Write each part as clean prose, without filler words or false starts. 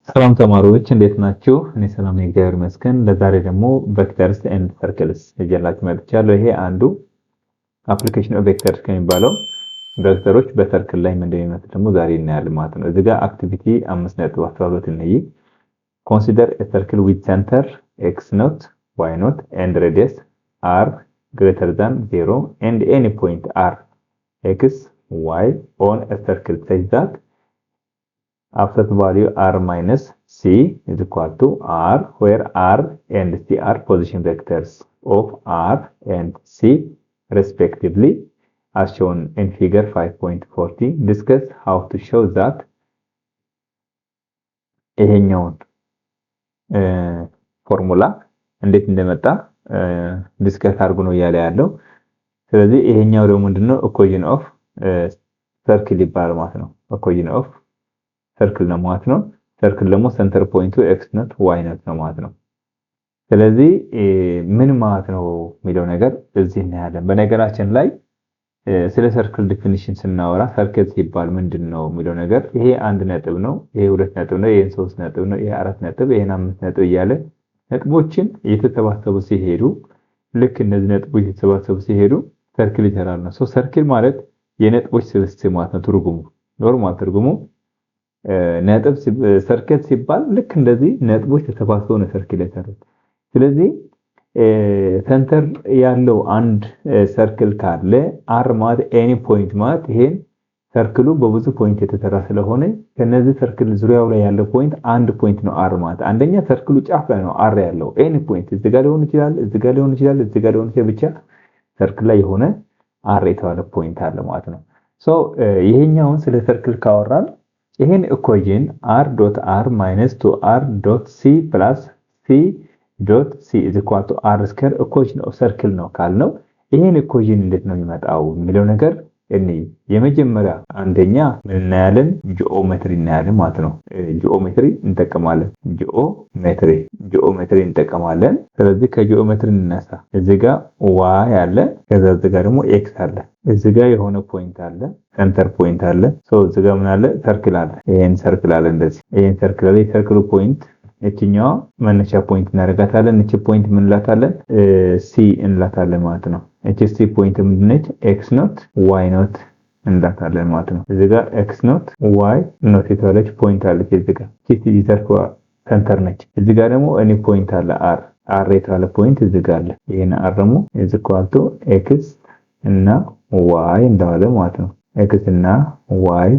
ሰላም ተማሪዎች እንዴት ናችሁ? እኔ ሰላም ነኝ፣ እግዚአብሔር ይመስገን። ለዛሬ ደግሞ ቬክተርስ ኤንድ ሰርክልስ ይዤላችሁ መጥቻለሁ። ይሄ አንዱ አፕሊኬሽን ኦፍ ቬክተርስ ከሚባለው ቬክተሮች በሰርክል ላይ ምንድን ነው ደግሞ ዛሬ እናያለን ማለት ነው። እዚህ ጋር አክቲቪቲ 5.12 እንይ። ኮንሲደር ኤ ሰርክል ዊዝ ሴንተር x0 y0 and radius r greater than 0 and any point r x y on a circle such that offset value r minus c is equal to r, where r and c are position vectors of r and c respectively, as shown in figure 5.40. Discuss how to show that ይሄኛውን ፎርሙላ እንዴት እንደመጣ ዲስከስ አድርጉ ነው እያለ ያለው። ስለዚህ ይሄኛው ደግሞ ምንድነው ኢኩዌሽን ኦፍ ሰርክል ይባላል ማለት ነው። ኢኩዌሽን ኦፍ ሰርክል ነው ማለት ነው። ሰርክል ደግሞ ሴንተር ፖይንቱ x0 y0 ነው ማለት ነው። ስለዚህ ምን ማለት ነው የሚለው ነገር እዚህ እናያለን። በነገራችን ላይ ስለ ሰርክል ዲፊኒሽን ስናወራ ሰርክል ሲባል ምንድነው የሚለው ነገር ይሄ 1 ነጥብ ነው፣ ይሄ 2 ነጥብ ነው፣ ይሄ 3 ነጥብ ነው፣ ይሄ 4 ነጥብ፣ ይሄ 5 ነጥብ እያለ ነጥቦችን እየተሰባሰቡ ሲሄዱ ልክ እነዚህ ነጥቦች እየተሰባሰቡ ሲሄዱ ሰርክል ይሰራል ነው። ሰርክል ማለት የነጥቦች ስብስብ ማለት ነው። ትርጉሙ ኖርማል ትርጉሙ ነጥብ ሰርክል ሲባል ልክ እንደዚህ ነጥቦች ተሰባስበው ነው ሰርክል ይሰራል። ስለዚህ ሴንተር ያለው አንድ ሰርክል ካለ አር ማለት ኤኒ ፖይንት ማለት ይሄን ሰርክሉ በብዙ ፖይንት የተሰራ ስለሆነ ከነዚህ ሰርክል ዙሪያው ላይ ያለው ፖይንት አንድ ፖይንት ነው አር ማለት። አንደኛ ሰርክሉ ጫፍ ላይ ነው አር ያለው ኤኒ ፖይንት እዚህ ጋር ሊሆን ይችላል፣ እዚህ ጋር ሊሆን ይችላል፣ እዚህ ጋር ሊሆን ይችላል፣ ብቻ ሰርክል ላይ የሆነ አር የተባለ ፖይንት አለ ማለት ነው። ይሄኛውን ስለ ሰርክል ካወራን ይሄን ኢኩዌሽን r.r minus 2r.c plus c.c is equal to r square ኢኩዌሽን ኦፍ ሰርክል ነው ካልነው ይሄን ኢኩዌሽን እንዴት ነው የሚመጣው የሚለው ነገር የመጀመሪያ አንደኛ ምን እናያለን? ጂኦሜትሪ እናያለን ማለት ነው። ጂኦሜትሪ እንጠቀማለን። ጂኦሜትሪ እንጠቀማለን። ስለዚህ ከጂኦሜትሪ እንነሳ። እዚህ ጋር y አለ፣ ከዛ እዚህ ጋር ደግሞ x አለ። እዚህ ጋር የሆነ ፖይንት አለ፣ ሴንተር ፖይንት አለ። እዚህ ጋር ምን አለ? ሰርክል አለ። ይሄን ሰርክል አለ እንደዚህ። ይሄን ሰርክል አለ። የሰርክሉ ፖይንት እቺኛው መነሻ ፖይንት እናደርጋታለን። እቺ ፖይንት ምን እንላታለን? c እንላታለን ማለት ነው። እቺ c ፖይንት ምንድነች? x0 y0 እንላታለን ማለት ነው። እዚህ ጋር x0 y0 የተባለች ፖይንት አለች። እዚህ ጋር እቺ ሰርክሏ ሴንተር ነች። እዚህ ጋር ደግሞ ኤኒ ፖይንት አለ r የተባለ ፖይንት እዚህ ጋር አለ። ይሄን r ደግሞ is equal to x እና y እንደዋለ ማለት ነው። x እና y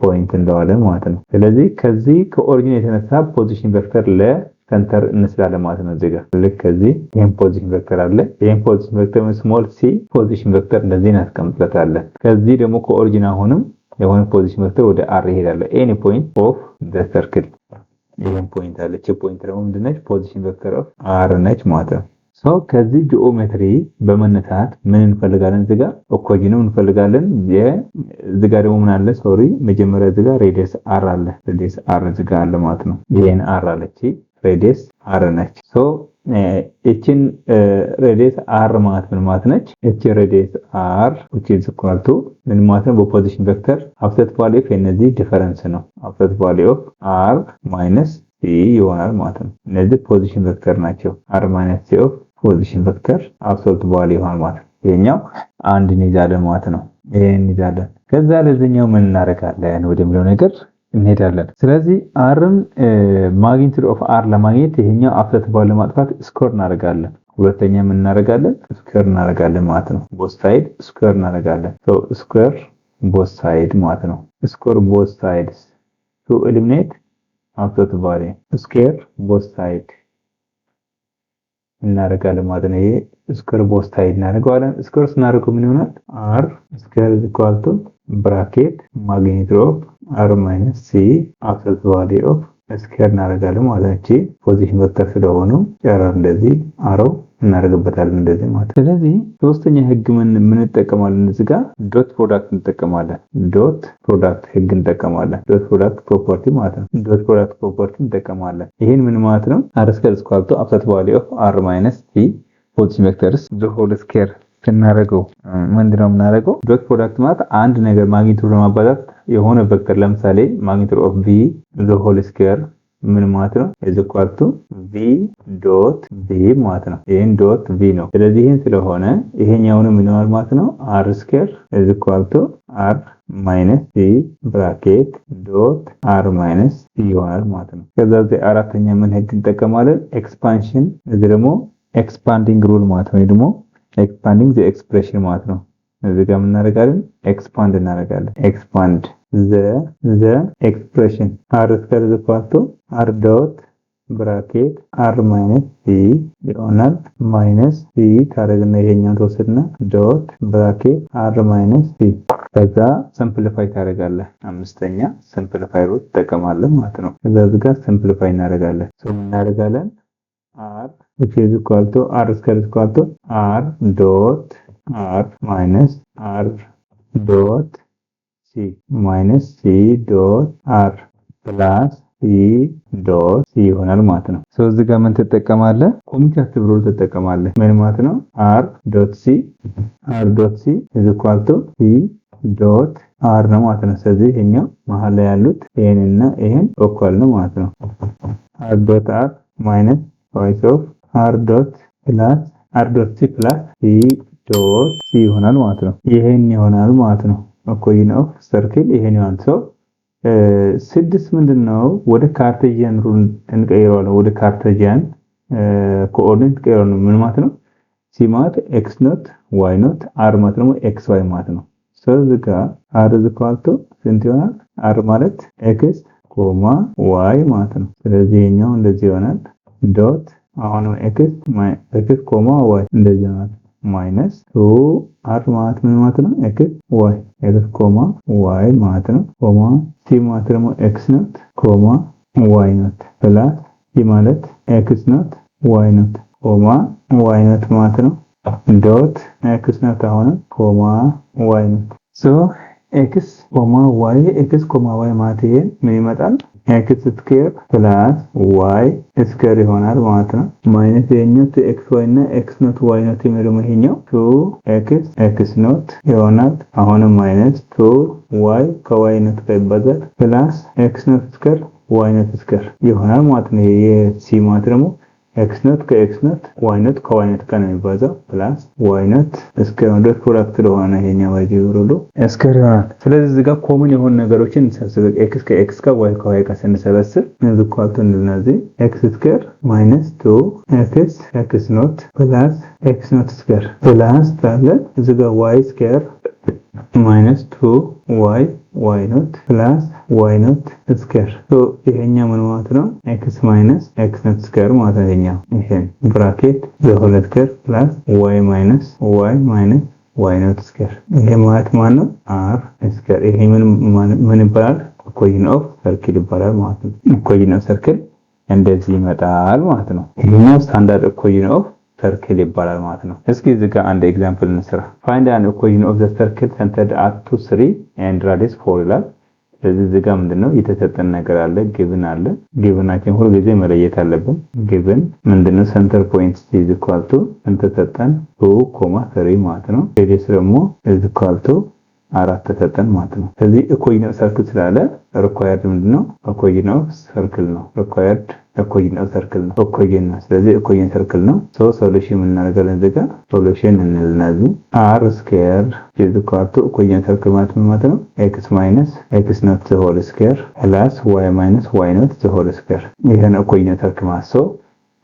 ፖይንት እንደዋለ ማለት ነው። ስለዚህ ከዚህ ከኦሪጂን የተነሳ ፖዚሽን ቬክተር ለሴንተር እንስላለን ማለት ነው። እዚህ ጋር ልክ ከዚህ ይሄን ፖዚሽን ቬክተር አለ። ይሄን ፖዚሽን ቬክተር ስሞል c ፖዚሽን ቬክተር እንደዚህ እናስቀምጥለታለን። ከዚህ ደግሞ ከኦሪጂን አሁንም የሆነ ፖዚሽን ቬክተር ወደ r ይሄዳል። ኤኒ ፖይንት ኦፍ ዘ ሰርክል ይሄን ፖይንት አለ። እቺ ፖይንት ደግሞ ምንድነች? ፖዚሽን ቬክተር ኦፍ r ነች ማለት ነው። ከዚህ ጂኦሜትሪ በመነሳት ምን እንፈልጋለን? እዚህ ጋር ኢኩዌሽኑን እንፈልጋለን። እዚህ ጋር ደግሞ ምን አለ? መጀመሪያ እዚህ ጋር ሬዲየስ r አለ። ሬዲየስ r እዚህ ጋር አለ ማለት ነው። ይሄን r አለች፣ ሬዲየስ r ነች። እቺን ሬዲየስ r ማለት ምን ማለት ነች? እቺ ሬዲየስ r which is equal to ምን ማለት ነው? በፖዚሽን ቬክተር offset value of እነዚህ ዲፈረንስ ነው። offset value of r minus c ይሆናል ማለት ነው። እነዚህ ፖዚሽን ቬክተር ናቸው። r minus c of ፖዚሽን ቬክተር አብሶሉት ቫልዩ ይሆናል ማለት ነው። ይሄኛው አንድ እንይዛለን ማለት ነው። ይሄን እንይዛለን። ከዛ ለዚህኛው ምን እናደርጋለን ወደሚለው ነገር እንሄዳለን። ስለዚህ rን ማግኒቲዩድ ኦፍ r ለማግኘት ይሄኛው አብሶሉት ቫልዩ ለማጥፋት ስኩዌር እናደርጋለን። ሁለተኛ ምን እናደርጋለን? ስኩዌር እናደርጋለን ማለት ነው። ቦት ሳይድ ስኩዌር እናደርጋለን። ስኩዌር ቦት ሳይድ ማለት ነው። ስኩዌር ቦት ሳይድስ to eliminate አብሶሉት ቫልዩ ስኩዌር ቦት ሳይድ እናደርጋለን ማለት ነው። ይሄ ስኩዌር ቦት ሳይድ እናደርጋለን። ስኩዌር ስናደርገው ምን ይሆናል? r ስኩዌር is equal to ብራኬት ማግኒቲዩድ ኦፍ r minus c አብሶሉት ቫልዩ ኦፍ ስኩዌር እናደርጋለን ማለት ነው። እቺ ፖዚሽን ቬክተር ስለሆኑ ጨረር እንደዚህ አሮው እናደርግበታለን እንደዚህ ማለት ነው። ስለዚህ ሶስተኛ ህግ ምን እንጠቀማለን? እዚህ ጋር ዶት ፕሮዳክት እንጠቀማለን። ዶት ፕሮዳክት ህግ እንጠቀማለን። ዶት ፕሮዳክት ፕሮፐርቲ ማለት ነው። ዶት ፕሮዳክት ፕሮፐርቲ እንጠቀማለን። ይሄን ምን ማለት ነው? r ስኩዌር is equal to አብሶሉት ቫልዩ ኦፍ r minus c ፖዚሽን ቬክተርስ ዘ ሆል ስኩዌር ስናደርገው ምንድነው የምናደርገው? ዶት ፕሮዳክት ማለት አንድ ነገር ማግኒቲዩድ ለማባዛት የሆነ ቬክተር ለምሳሌ ማግኒቲዩድ ኦፍ v ዘ ሆል ስኩዌር ምን ማለት ነው? is equal to v dot v ማለት ነው። ይሄን ዶት v ነው። ስለዚህ ይሄን ስለሆነ ይሄኛውን ምን ይሆናል ማለት ነው? r square is equal to r minus c bracket dot r minus c ይሆናል ማለት ነው። ከዛ እዚህ አራተኛ ምን ህግ እንጠቀማለን? ኤክስፓንሽን እዚህ ደግሞ ኤክስፓንዲንግ ሩል ማለት ነው። ደግሞ ኤክስፓንዲንግ the expression ማለት ነው። እዚህ ጋር ምን እናደርጋለን? ኤክስፓንድ እናደርጋለን። ኤክስፓንድ the expression r square is equal to r dot bracket r minus c ይሆናል ማይነስ c ታረግና ይሄኛው ተወስድና ዶት ብራኬት r minus c ከዛ ሲምፕሊፋይ ታረጋለህ። አምስተኛ ሲምፕሊፋይ ሩት ተጠቀማለን ማለት ነው። ከዛ እዚህ ጋር ሲምፕሊፋይ እናደርጋለን። እናደርጋለን r which is equal to r square is equal to r dot r minus r dot c minus c dot r plus c dot c ይሆናል ማለት ነው። እዚህ ጋር ምን ተጠቀማለህ? ኮሚታቲቭ ሩል ተጠቀማለህ። ምን ማለት ነው? r dot c is equal to c dot r ነው ማለት ነው። ስለዚህ ይሄኛው መሃል ላይ ያሉት ይሄንና ይሄን እኩል ነው ማለት ነው። r dot r minus voice of r dot plus r dot c plus c dot c ይሆናል ማለት ነው። ይሄን ይሆናል ማለት ነው። እኩል ኦፍ ሰርክል ይሄን ይሆናል። ስድስት ምንድነው? ወደ ካርቴዥያን ሩል እንቀይረዋለን። ወደ ካርቴዥያን ኮኦርዲኔት ቀይረዋለን። ምን ማለት ነው? c ማለት x ኖት y ኖት r ማለት ነው x y ማለት ነው። እዚህ ጋር r is equal to ስንት ይሆናል? r ማለት x, y ማለት ነው። ስለዚህ ይሄኛው እንደዚህ ይሆናል ዶት አሁን x y እንደዚህ ይሆናል ማይነስ 2r ማለት ምን ማለት ነው? x y y ማለት ነው c ማለት ደግሞ x ኖት y ኖት ፕላስ c ማለት x ኖት y ኖት y ኖት ማለት ነው ዶት x ኖት አሁን y ኖት x y ማለት ይሄ ምን ይመጣል? x ስኩዌር ፕላስ y ስኩዌር ይሆናል ማለት ነው። ማይነስ የኛው x y እና x ኖት y ኖት የሚለው ይሄኛው 2x ኖት ይሆናል። አሁንም ማይነስ 2y ከy ኖት ጋር ይባዛል ፕላስ x ኖት ስኩዌር y ኖት ስኩዌር ይሆናል ማለት ነው። ይሄ c ማለት ደግሞ x ኖት ከx ኖት y ኖት ከy ኖት ጋር ነው የሚባዛው ፕላስ y ኖት ስኩዌር ዶት ፕሮዳክት ስለሆነ ይሄኛው ወዲህ ይወርዱ ስኩዌር ይሆናል። ስለዚህ እዚህ ጋር ኮመን የሆኑ ነገሮችን እንሰብስብ። x ከx ጋር y ከy ጋር ስንሰበስብ እዚህ ኳልቱ እንደዚህ x ስኩዌር ማይነስ 2x x ኖት ፕላስ x ኖት ስኩዌር ፕላስ ታለ እዚህ ጋር y ስኩዌር ማይነስ 2y y ኖት ፕላስ y ኖት ስኩዌር ይሄኛው ምን ማለት ነው? x ማይነስ x ኖት ስኩዌር ማለት ነው። ይሄን ብራኬት ዘሆል ስኩዌር ፕላስ y ማይነስ y ኖት ስኩዌር ይሄ ማለት ማለት ነው r ስኩዌር። ይሄ ምን ይባላል? ኢኩዌሽን ኦፍ ሰርክል ይባላል ማለት ነው። ኢኩዌሽን ኦፍ ሰርክል እንደዚህ ይመጣል ማለት ነው። ይሄኛው ስታንዳርድ ኢኩዌሽን ኦፍ ሰርክል ይባላል ማለት ነው። እስኪ እዚህ ጋር አንድ ኤግዛምፕል እንስራ። ፋይንድ አን ኢኩዌሽን ኦፍ ዘ ሰርክል centered at 2 3 and radius 4 ይላል። ስለዚህ እዚህ ጋር ምንድነው የተሰጠን ነገር አለ፣ ጊቭን አለ። ጊቭናችን ሁሉ ጊዜ መለየት አለብን። ጊቭን ምንድነው? ሴንተር ፖይንት is equal to ተሰጠን 2,3 ማለት ነው። ሬዲየስ ደግሞ is equal to 4 ተሰጠን ማለት ነው። ስለዚህ ኢኩዌሽን ኦፍ ሰርክል ስላለ ሪኳየርድ ምንድነው? ኢኩዌሽን ኦፍ ሰርክል ነው። ሪኳየርድ ኢኩዌሽን ኦፍ ሰርክል ነው። ኢኩዌሽን ነው። ስለዚህ ኢኩዌሽን ሰርክል ነው። ሶሉሽን ምን እናደርጋለን? እዚህ ጋር ሶሉሽን እንልናለን። r ስኩዌር is equal to ኢኩዌሽን ሰርክል ማለት ምን ማለት ነው? x minus x not the whole square plus y minus y not the whole square ይሄን ኢኩዌሽን ሰርክል ማለት ነው።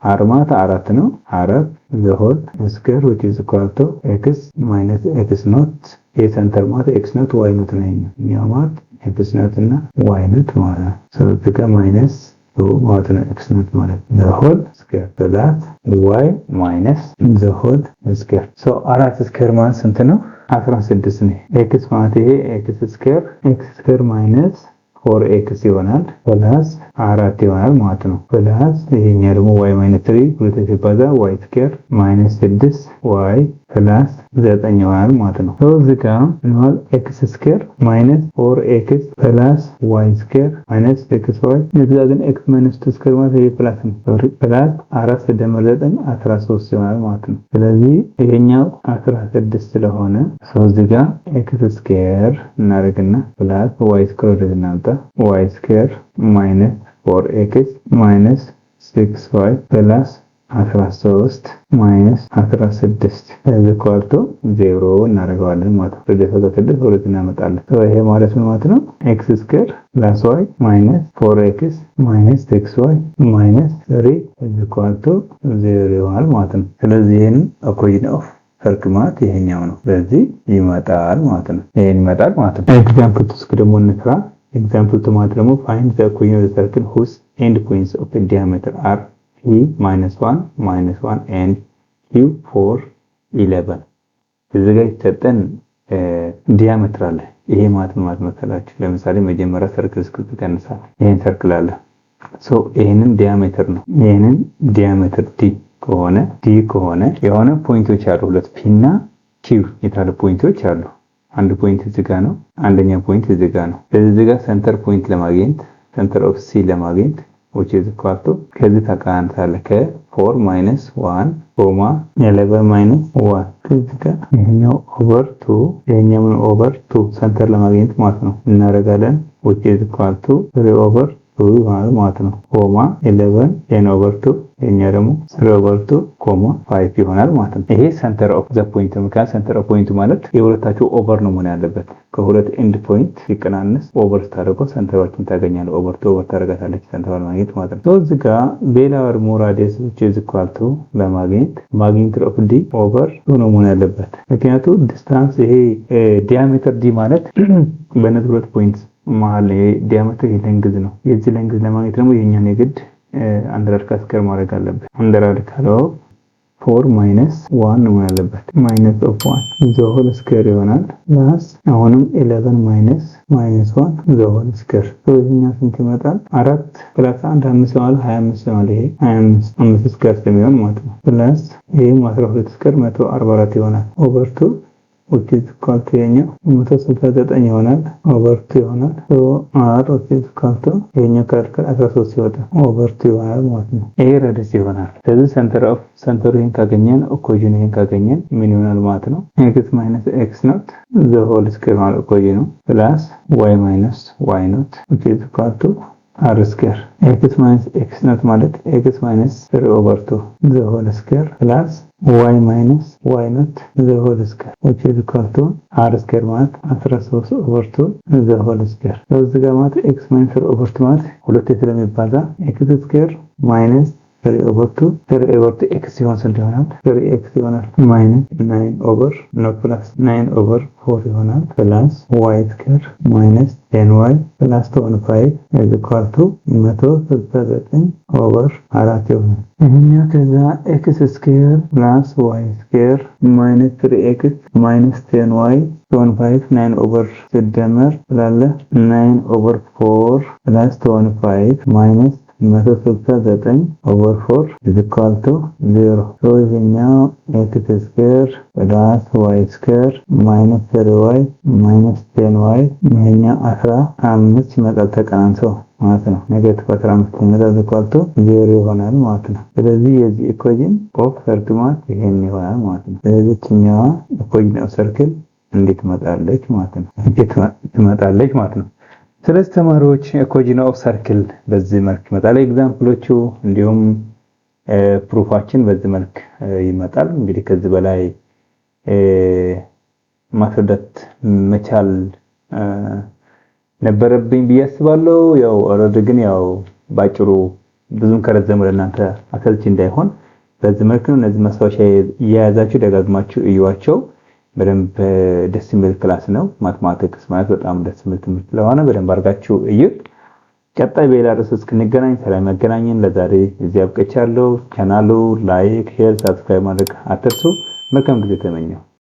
r ማለት 4 ነው። 4 the whole square which is equal to x minus x not የሴንተር ማለት x not y not ነው። ይሄኛው ማለት x not እና y not ማለት ነው። ስለዚህ ጋር ማይነስ ማለት ነው x not ማለት the whole square plus y minus the whole square 4 ስኩዌር ማለት ስንት ነው? 16 ነው። x ማለት ይሄ x ስኩዌር ማይነስ 4x ይሆናል ፕላስ 4 ይሆናል ማለት ነው። ፕላስ ይሄኛው ደግሞ y minus 3 ሁለት ሲባዛ y ስኩዌር ማይነስ 6y ፕላስ 9 ይሆናል ማለት ነው። እዚህ ጋር ነው x ስኩዌር ማይነስ 4x ፕላስ y ስኩዌር ማይነስ 6y እዚህ ጋር ግን x ማይነስ 2 ስኩዌር ማለት ይሄ ፕላስ ነው። ፕላስ 4 ሲደመር 9 13 ይሆናል ማለት ነው። ስለዚህ ይሄኛው 16 ስለሆነ እዚህ ጋር x ስኩዌር እናደርግና ፕላስ y ስኩዌር እናምጣ y ስኩዌር ማይነስ 4x minus 6y plus 13 minus 16 is equal to 0 እናደርገዋለን ማለት ነው። ስለዚህ ሁለት እናመጣለን። ይሄ ማለት ምን ማለት ነው? x square plus y minus 4x minus 6y minus 3 is equal to 0 ይሆናል ማለት ነው። ስለዚህ ይሄን equation of circle ማለት ይሄኛው ነው። ስለዚህ ይመጣል ማለት ነው። ይሄን ይመጣል ማለት ነው። ኤግዛምፕል እስኪ ደግሞ እንስራ። ኤግዛምፕል ማለት ደግሞ find the equation of the circle whose end points of the diameter are e -1 and q 4 11 እዚህ ጋር የተሰጠን ዲያሜትር አለ። ይሄ ማለት ነው ማለት መሰላችሁ። ለምሳሌ መጀመሪያ ሰርክል እስክሪፕት ተነሳ። ይሄን ሰርክል አለ። ይሄንን ዲያሜትር ነው። ይሄንን ዲያሜትር ዲ ከሆነ የሆነ ፖይንቶች አሉ። ሁለት ፒ እና ኪው የተባሉ ፖይንቶች አሉ። አንድ ፖይንት እዚህ ጋር ነው። አንደኛ ፖይንት እዚህ ጋር ነው። ስለዚህ ጋር ሴንተር ፖይንት ለማግኘት ሴንተር ኦፍ ሲ ለማግኘት which is equal to ከዚህ ተቃራኒ ከ4 - 1 11 - 1 ከዚህ ጋር ይሄኛው ኦቨር 2 ይሄኛው ኦቨር 2 ሴንተር ለማግኘት ማለት ነው እናደርጋለን which is equal to 3 over 2 ማለት ነው 11 n over 2 የኛ ደግሞ 3 over 2 5 ይሆናል ማለት ነው። ይሄ ሴንተር ኦፍ ዘ ፖይንት ነው። ሴንተር ኦፍ ፖይንቱ ማለት የሁለታቸው ኦቨር ነው መሆን ያለበት። ከሁለት ኤንድ ፖይንት ሲቀናነስ ኦቨር ስታደርገው ሴንተራችን ታገኛለህ። ኦቨር ታደርጋታለች ሴንተሯን ማግኘት ማለት ነው። እዚህ ጋር ቤላር ሞራዴስ which is equal to ለማግኘት ማግኒቱድ ኦፍ ዲ ኦቨር 2 ነው መሆን ያለበት። ምክንያቱም ዲስታንስ ይሄ ዲያሜትር ዲ ማለት በእነዚህ ሁለት ፖይንት መሃል ዲያሜትር ሌንግዝ ነው። የዚህ ሌንግዝ ለማግኘት ደግሞ የኛን የግድ አንደር ካስከር ማድረግ አለበት። አንደር ካለው 4 - 1 ነው ያለበት። ማይነስ ኦፍ 1 ዘ ሆል ስኩዌር ይሆናል። ፕላስ አሁንም 11 - -1 ዘ ሆል ስኩዌር ስለዚህ ስንት ይመጣል? 4 + 1 5 ማለት 25 ማለት ይሄ 25 ስኩዌር ስለሚሆን ማለት ነው። ፕላስ ይሄ 12 ስኩዌር 144 ይሆናል ኦቨር 2 which is equal to የኛው 169 ይሆናል ኦቨር 2 ይሆናል። r which is equal to የኛው ከርከል 13 ይወጣል ኦቨር 2 ይሆናል ማለት ነው። ይሄ ረዲስ ይሆናል። ስለዚህ ሴንተሩ ይሄን ካገኘን ኢኩዌሽን ይሄን ካገኘን ምን ይሆናል ማለት ነው? x - x naught the whole square ማለት ኢኩዌሽኑ ፕላስ y - y naught which is equal to r square x - x naught ማለት x - 3 over 2 the whole square plus y - y naught the whole square which is equal to r square ማለት 13 over 2 the whole square ስለዚህ ጋር ማለት x - 3 over 2 ማለት ሁለቴ ስለሚባዛ x square minus 3 over 2 3 over 2 x ሲሆን ስንት ይሆናል? 3x ይሆናል minus 9 over not plus 9 over 4 ይሆናል plus y square minus 10y plus 25 is equal to 169 over 4 ይሆናል። ይሄኛው ከዛ x square plus y square minus 3x minus 10y 25 9 over ሲደመር ስላለ 9 over 4 plus 25 minus 169 over 4 is equal to 0 so ይሄኛው x square plus y square minus 3y minus 10y ይሄኛው 15 ይመጣል ተቀናንሰው ማለት ነው። ኔጌቲቭ 15 ይመጣል equal to 0 ይሆናል ማለት ነው። ስለዚህ የዚህ ኢኩዌሽን ኦፍ ሰርክል ማለት ይሄን ይሆናል ማለት ነው። ስለዚህ እኛዋ ኢኩዌሽን ኦፍ ሰርክል እንዴት ትመጣለች ማለት ነው? እንዴት ትመጣለች ማለት ነው። ስለዚህ ተማሪዎች ኢኩዌሽን ኦፍ ሰርክል በዚህ መልክ ይመጣል። ኤግዛምፕሎቹ እንዲሁም ፕሩፋችን በዚህ መልክ ይመጣል። እንግዲህ ከዚህ በላይ ማስረዳት መቻል ነበረብኝ ብዬ አስባለሁ። ያው ኦሬዲ ግን ያው ባጭሩ ብዙም ከረዘመ ለእናንተ አሰልቺ እንዳይሆን በዚህ መልክ ነው። እነዚህ ማስታወሻ እየያዛችሁ ደጋግማችሁ እዩዋቸው። በደንብ ደስ የሚል ክላስ ነው። ማትማቲክስ ማለት በጣም ደስ የሚል ትምህርት ስለሆነ በደንብ አድርጋችሁ እዩት። ቀጣይ በሌላ ርዕስ እስክንገናኝ ሰላም ያገናኘን። ለዛሬ እዚህ አብቅቻለሁ። ቻናሉ ላይክ፣ ሼር፣ ሰብስክራይብ ማድረግ አትርሱ። መልካም ጊዜ ተመኘው።